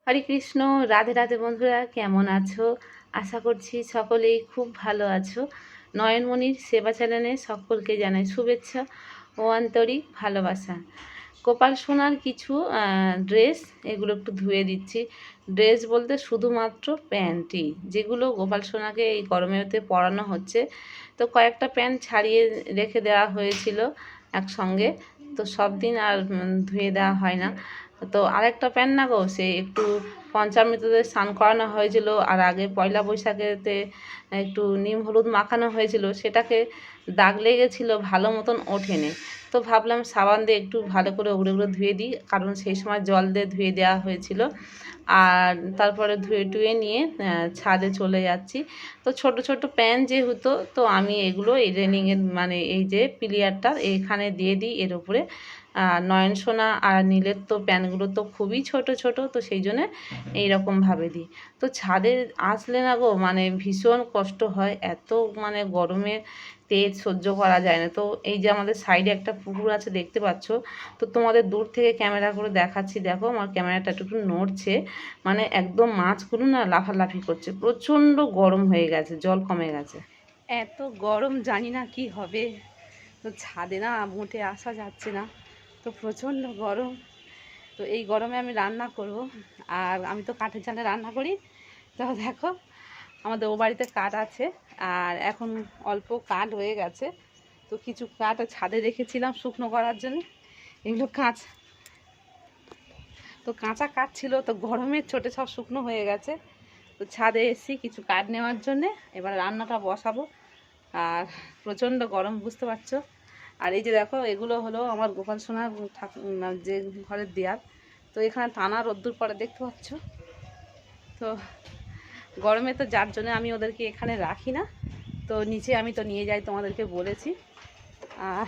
হরে কৃষ্ণ। রাধে রাধে বন্ধুরা, কেমন আছো? আশা করছি সকলেই খুব ভালো আছো। নয়নমণির সেবা চ্যানেলে সকলকে জানাই শুভেচ্ছা ও আন্তরিক ভালোবাসা। গোপাল সোনার কিছু ড্রেস, এগুলো একটু ধুয়ে দিচ্ছি। ড্রেস বলতে শুধুমাত্র প্যান্টই, যেগুলো গোপাল সোনাকে এই গরমেতে পরানো হচ্ছে। তো কয়েকটা প্যান্ট ছাড়িয়ে রেখে দেওয়া হয়েছিল একসঙ্গে, তো সব দিন আর ধুয়ে দেওয়া হয় না। তো আরেকটা প্যান্ট না গো, সে একটু পঞ্চামৃততে স্নান করানো হয়েছিল, আর আগে পয়লা বৈশাখেতে একটু নিম হলুদ মাখানো হয়েছিল, সেটাকে দাগ লেগেছিলো, ভালো মতন ওঠেনি। তো ভাবলাম সাবান দিয়ে একটু ভালো করে উড়ে উড়ে ধুয়ে দিই, কারণ সেই সময় জল দিয়ে ধুয়ে দেওয়া হয়েছিল। আর তারপরে ধুয়ে টুয়ে নিয়ে ছাদে চলে যাচ্ছি। তো ছোট ছোট প্যান্ট যেহেতু, তো আমি এগুলো এই রেনিংয়ের মানে এই যে প্লিয়ারটা এখানে দিয়ে দিই এর উপরে। নয়নসোনা আর নীলের তো প্যান্টগুলো তো খুবই ছোট ছোট, তো সেই জন্যে এইরকমভাবে দিই। তো ছাদে আসলে না গো, মানে ভীষণ কষ্ট হয়, এত মানে গরমে তেজ সহ্য করা যায় না। তো এই যে আমাদের সাইডে একটা পুকুর আছে দেখতে পাচ্ছ, তো তোমাদের দূর থেকে ক্যামেরা করে দেখাচ্ছি। দেখো আমার ক্যামেরাটা একটু নড়ছে, মানে একদম মাছগুলো না লাফালাফি করছে, প্রচণ্ড গরম হয়ে গেছে, জল কমে গেছে। এত গরম জানি না কি হবে, তো ছাদে না মোটে আসা যাচ্ছে না, তো প্রচণ্ড গরম। তো এই গরমে আমি রান্না করব, আর আমি তো কাঠের জালে রান্না করি। তো দেখো আমাদের ও বাড়িতে কাঠ আছে, আর এখন অল্প কাঠ হয়ে গেছে। তো কিছু কাঠ ছাদে রেখেছিলাম শুকনো করার জন্য, এগুলো তো কাঁচা কাঠ ছিল, তো গরমের চোটে সব শুকনো হয়ে গেছে। তো ছাদে এসেছি কিছু কাঠ নেওয়ার জন্যে, এবার রান্নাটা বসাবো। আর প্রচণ্ড গরম, বুঝতে পারছো। আর এই যে দেখো, এগুলো হলো আমার গোপাল সোনার যে ঘরের দেয়াল। তো এখানে টানা রোদ্দুর পরে দেখতে পাচ্ছ। তো গরমে তো যার জন্য আমি ওদেরকে এখানে রাখি না, তো নিচে আমি তো নিয়ে যাই, তোমাদেরকে বলেছি। আর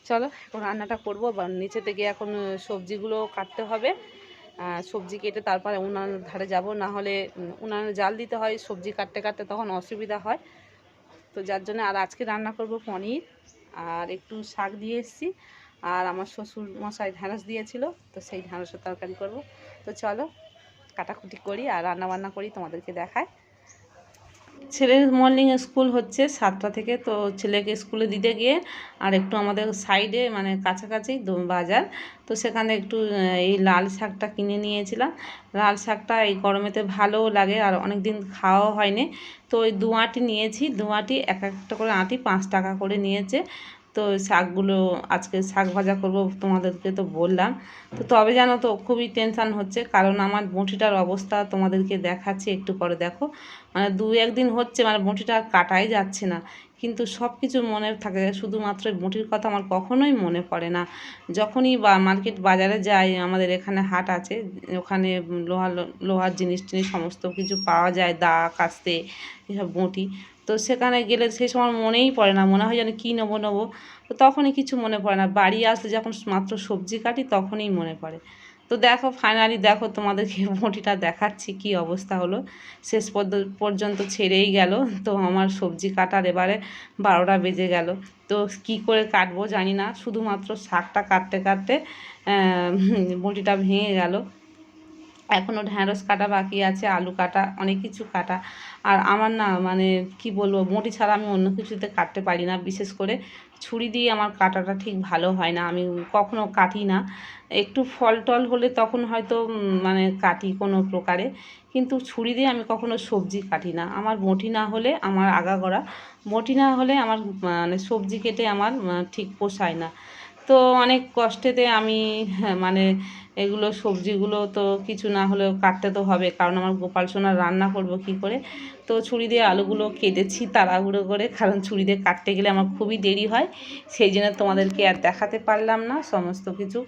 চলো এখন রান্নাটা করবো, বা নিচে থেকে এখন সবজিগুলো কাটতে হবে। সবজি কেটে তারপরে উনানের ধারে যাব, না হলে উনানে জাল দিতে হয়, সবজি কাটতে কাটতে তখন অসুবিধা হয়। তো যার জন্য আর আজকে রান্না করব পনির, আর একটু শাক দিয়ে এসেছি, আর আমার শ্বশুর মশাই ঢ্যাঁড়স দিয়েছিল, তো সেই ঢ্যাঁড়সের তরকারি করব। তো চলো কাটাকুটি করি আর রান্না বান্না করি, তোমাদেরকে দেখায়। ছেলের মর্নিং স্কুল হচ্ছে 7টা থেকে, তো ছেলেকে স্কুলে দিতে গিয়ে আর একটু আমাদের সাইডে মানে কাছাকাছি বাজার, তো সেখানে একটু এই লাল শাকটা কিনে নিয়েছিলাম। লাল শাকটা এই গরমেতে ভালোও লাগে, আর অনেক দিন খাওয়াও হয়নি। তো ওই 2 আঁটি নিয়েছি, 2 আঁটি, এক একটা করে আঁটি 5 টাকা করে নিয়েছে। তো শাকগুলো আজকে শাক ভাজা করব, তোমাদেরকে তো বললাম। তো তবে জানো তো খুবই টেনশান হচ্ছে, কারণ আমার বঁটিটার অবস্থা তোমাদেরকে দেখাচ্ছি একটু পরে। দেখো মানে 2-1 দিন হচ্ছে মানে বঁটিটা আর কাটাই যাচ্ছে না, কিন্তু সব কিছু মনে থাকে, শুধুমাত্র বঁটির কথা আমার কখনোই মনে পড়ে না। যখনই বা মার্কেট বাজারে যাই, আমাদের এখানে হাট আছে, ওখানে লোহার জিনিস টিনিস সমস্ত কিছু পাওয়া যায়, দা কাস্তে এসব বঁটি। তো সেখানে গেলে সেই সময় মনেই পড়ে না, মনে হয় যেন কী নেবো নেবো, তো তখনই কিছু মনে পড়ে না। বাড়ি আসলে যখন মাত্র সবজি কাটি তখনই মনে পড়ে। তো দেখো ফাইনালি দেখো তোমাদেরকে বঁটিটা দেখাচ্ছি কী অবস্থা হলো। শেষ পর্যন্ত ছেড়েই গেল। তো আমার সবজি কাটার এবারে 12টা বেজে গেল। তো কি করে কাটবো জানি না, শুধুমাত্র শাকটা কাটতে কাটতে বঁটিটা ভেঙে গেল। এখনও ঢ্যাঁড়স কাটা বাকি আছে, আলু কাটা, অনেক কিছু কাটা। আর আমার না মানে কি বলবো, বঁটি ছাড়া আমি অন্য কিছুতে কাটতে পারি না, বিশেষ করে ছুরি দিয়ে আমার কাটাটা ঠিক ভালো হয় না, আমি কখনো কাটি না। একটু ফল টল হলে তখন হয়তো মানে কাটি কোনো প্রকারে, কিন্তু ছুরি দিয়ে আমি কখনো সবজি কাটি না। আমার বঁটি না হলে আমার আগাগোড়া, বঁটি না হলে আমার মানে সবজি কেটে আমার ঠিক পোষায় না। তো অনেক কষ্টেতে আমি মানে এগুলো সবজিগুলো তো কিছু না হলেও কাটতে তো হবে, কারণ আমার গোপাল সোনার রান্না করব কি করে। তো ছুরি দিয়ে আলুগুলো কেটেছি তাড়াহুড়ো করে, কারণ ছুরি দিয়ে কাটতে গেলে আমার খুবই দেরি হয়, সেই জন্য তোমাদেরকে আর দেখাতে পারলাম না সমস্ত কিছু।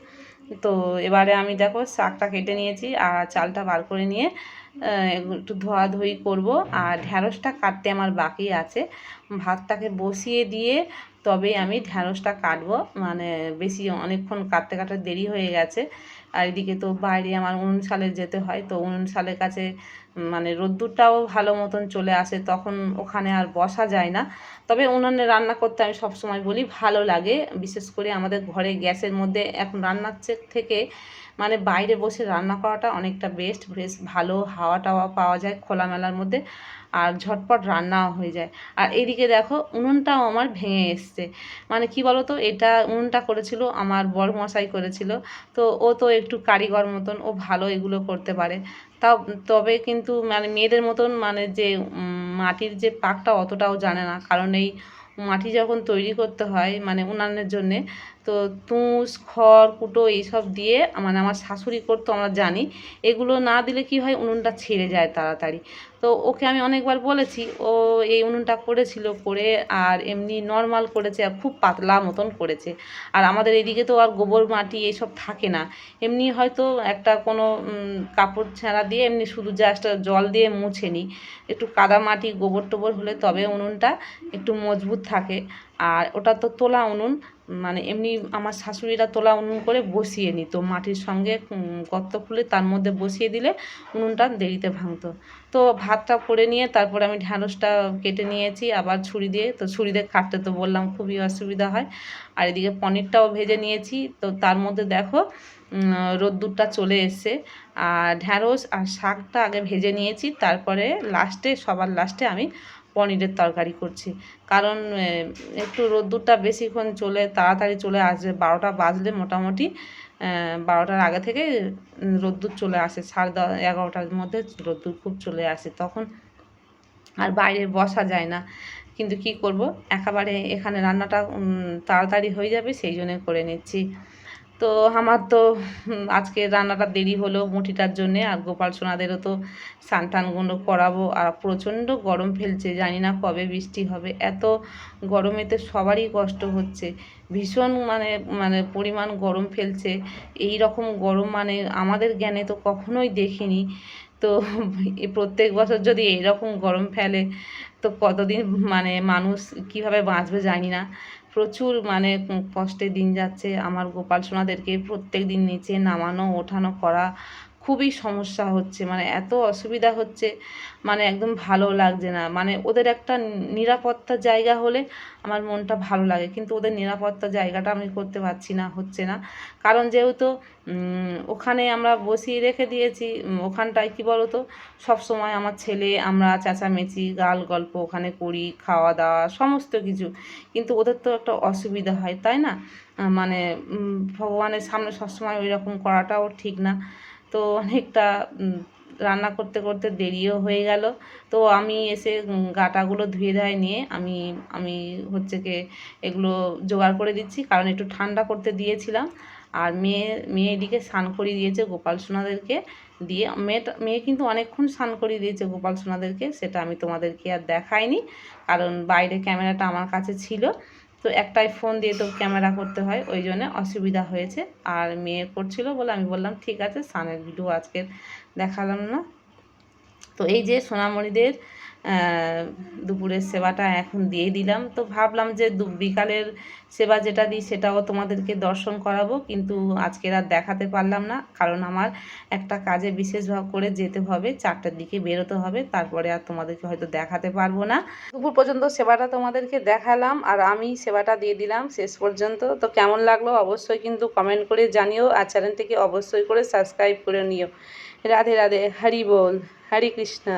তো এবারে আমি দেখো শাকটা কেটে নিয়েছি, আর চালটা বার করে নিয়ে একটু ধোয়াধুয়ি করব। আর ঢ্যাঁড়সটা কাটতে আমার বাকি আছে, ভাতটাকে বসিয়ে দিয়ে তবে আমি ঢ্যাঁড়সটা কাটবো, মানে বেশি অনেকক্ষণ কাটতে কাটতে দেরি হয়ে গেছে। আর এদিকে তো বাইরে আমার উনুন শালে যেতে হয়, তো উনুন শালের কাছে মানে রোদ্দুরটাও ভালো মতন চলে আসে, তখন ওখানে আর বসা যায় না। তবে উনুনে রান্না করতে আমি সবসময় বলি ভালো লাগে, বিশেষ করে আমাদের ঘরে গ্যাসের মধ্যে এখন রান্নার থেকে মানে বাইরে বসে রান্না করাটা অনেকটা বেশ ভালো হাওয়া টাওয়া পাওয়া যায় খোলামেলার মধ্যে, আর ঝটপট রান্নাও হয়ে যায়। আর এদিকে দেখো উনুনটাও আমার ভেঙে এসছে। মানে কি বলো তো, এটা উনুনটা করেছিল আমার বড় মশাই করেছিল। তো ও তো একটু কারিগর মতন, ও ভালো এগুলো করতে পারে। তাও তবে কিন্তু মানে মেয়েদের মতন মানে যে মাটির যে পাকটা অতটাও জানে না, কারণ এই মাটি যখন তৈরি করতে হয় মানে উনানের জন্যে, তো তুষ খড় কুটো এইসব দিয়ে মানে আমার শাশুড়ি করতো, আমরা জানি। এগুলো না দিলে কি হয়, উনুনটা ছেড়ে যায় তাড়াতাড়ি। তো ওকে আমি অনেকবার বলেছি, ও এই উনুনটা করেছিল করে, আর এমনি নর্মাল করেছে আর খুব পাতলা মতন করেছে। আর আমাদের এদিকে তো আর গোবর মাটি এইসব থাকে না, এমনি হয়তো একটা কোনো কাপড় ছেঁড়া দিয়ে এমনি শুধু জাস্ট জল দিয়ে মুছে নিই। একটু কাদা মাটি গোবর টোবর হলে তবে উনুনটা একটু মজবুত থাকে। আর ওটা তো তোলা উনুন, মানে এমনি আমার শাশুড়িরা তোলা উনুন করে বসিয়ে নিত মাটির সঙ্গে, গর্ত খুলে তার মধ্যে বসিয়ে দিলে উনুনটা দেরিতে ভাঙতো। তো ভাতটা করে নিয়ে তারপরে আমি ঢ্যাঁড়সটা কেটে নিয়েছি আবার ছুরি দিয়ে, তো ছুরি দিয়ে কাটতে তো বললাম খুবই অসুবিধা হয়। আর এদিকে পনিরটাও ভেজে নিয়েছি, তো তার মধ্যে দেখো রোদ্দুরটা চলে এসছে। আর ঢ্যাঁড়স আর শাকটা আগে ভেজে নিয়েছি, তারপরে সবার লাস্টে আমি পনিরের তরকারি করছি। কারণ একটু রোদ্দুরটা বেশিক্ষণ তাড়াতাড়ি চলে আসবে, 12টা বাজলে মোটামুটি 12টার আগে থেকে রোদ্দুর চলে আসে, 11:30টার মধ্যে রোদ্দুর খুব চলে আসে, তখন আর বাইরে বসা যায় না। কিন্তু কি করব, একেবারে এখানে রান্নাটা তাড়াতাড়ি হয়ে যাবে সেই জন্য করে নিচ্ছি। তো আমার তো আজকে রান্নাটা দেরি হলো মুঠিটার জন্যে, আর গোপাল সোনাদেরও তো স্নান টানগুলো করাবো। আর প্রচণ্ড গরম ফেলছে, জানি না কবে বৃষ্টি হবে। এত গরমেতে সবারই কষ্ট হচ্ছে, ভীষণ মানে মানে পরিমাণ গরম ফেলছে। এই রকম গরম মানে আমাদের জ্ঞানে তো কখনোই দেখিনি। তো প্রত্যেক বছর যদি এইরকম গরম ফেলে তো কতদিন মানে মানুষ কিভাবে বাঁচবে জানি না। প্রচুর মানে কষ্টে দিন যাচ্ছে আমার গোপাল সোনাদেরকে প্রত্যেক দিন নিচে নামানো ওঠানো করা, খুবই সমস্যা হচ্ছে, মানে এত অসুবিধা হচ্ছে, মানে একদম ভালো লাগছে না। মানে ওদের একটা নিরাপত্তার জায়গা হলে আমার মনটা ভালো লাগে, কিন্তু ওদের নিরাপত্তার জায়গাটা আমি করতে পারছি না, হচ্ছে না। কারণ যেহেতু ওখানে আমরা বসিয়ে রেখে দিয়েছি, ওখানটায় কী বলো তো, সবসময় আমার ছেলে আমরা চেঁচামেচি গাল গল্প ওখানে করি, খাওয়া দাওয়া সমস্ত কিছু, কিন্তু ওদের তো একটা অসুবিধা হয়, তাই না? মানে ভগবানের সামনে সবসময় ওই রকম করাটাও ঠিক না। তো অনেকটা রান্না করতে করতে দেরিও হয়ে গেল। তো আমি এসে গাটাগুলো ধুয়ে ধায়ে নিয়ে আমি আমি হচ্ছে কি এগুলো জোগাড় করে দিচ্ছি, কারণ একটু ঠান্ডা করতে দিয়েছিলাম। আর মেয়ে এদিকে স্নান করিয়ে দিয়েছে গোপাল সোনাদেরকে দিয়ে। মেয়ে কিন্তু অনেকক্ষণ স্নান করিয়ে দিয়েছে গোপাল সোনাদেরকে, সেটা আমি তোমাদেরকে আর দেখাইনি, কারণ বাইরে ক্যামেরাটা আমার কাছে ছিল। তো একটাই ফোন দিয়ে তো ক্যামেরা করতে হয়, ওই জন্য অসুবিধা হয়েছে। আর মেয়ে করছিল বলে আমি বললাম ঠিক আছে, স্নানের ভিডিও আজকে দেখালাম না। তো এই যে সোনামণিদের দুপুরের সেবাটা এখন দিয়ে দিলাম, তো ভাবলাম যে বিকালের সেবা যেটা দিই সেটাও তোমাদেরকে দর্শন করাবো, কিন্তু আজকের আর দেখাতে পারলাম না, কারণ আমার একটা কাজে বিশেষভাবে করে যেতে হবে, 4টার দিকে বেরোতে হবে, তারপরে আর তোমাদেরকে হয়তো দেখাতে পারবো না। দুপুর পর্যন্ত সেবাটা তোমাদেরকে দেখালাম, আর আমি সেবাটা দিয়ে দিলাম শেষ পর্যন্ত। তো কেমন লাগলো অবশ্যই কিন্তু কমেন্ট করে জানিও, আর চ্যানেলটিকে অবশ্যই করে সাবস্ক্রাইব করে নিও। রাধে রাধে, হরি বল, হরে কৃষ্ণা।